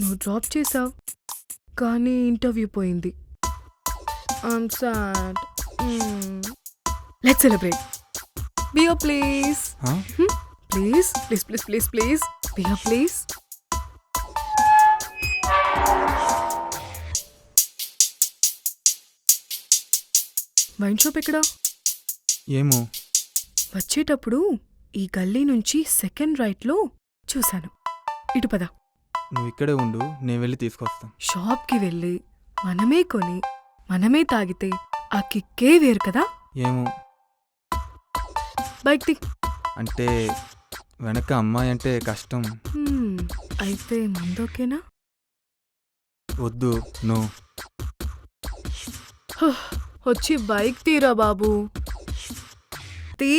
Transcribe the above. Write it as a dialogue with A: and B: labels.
A: నువ్వు డ్రాప్ చేసావు, కానీ ఇంటర్వ్యూ పోయింది. I'm sad. Let's celebrate. Beer please. Please please please please please beer please. Wine shop ఎక్కడా?
B: ఏమో.
A: వచ్చేటప్పుడు ఈ గల్లీ నుంచి సెకండ్ రైట్లో చూశాను. ఇటు పద.
B: నువ్వు ఇక్కడే ఉండు, నేను వెళ్ళి తీసుకొస్తాను.
A: షాప్కి వెళ్ళి మనమే కొని మనమే తాగితే ఆ కిక్కే వేరు కదా.
B: ఏమో,
A: బైక్ తీ.
B: అంటే వెనక అమ్మాయి అంటే కష్టం.
A: అయితే మందోకేనా?
B: వద్దు, నువ్వు
A: వచ్చి బైక్ తీరా బాబు, తీ.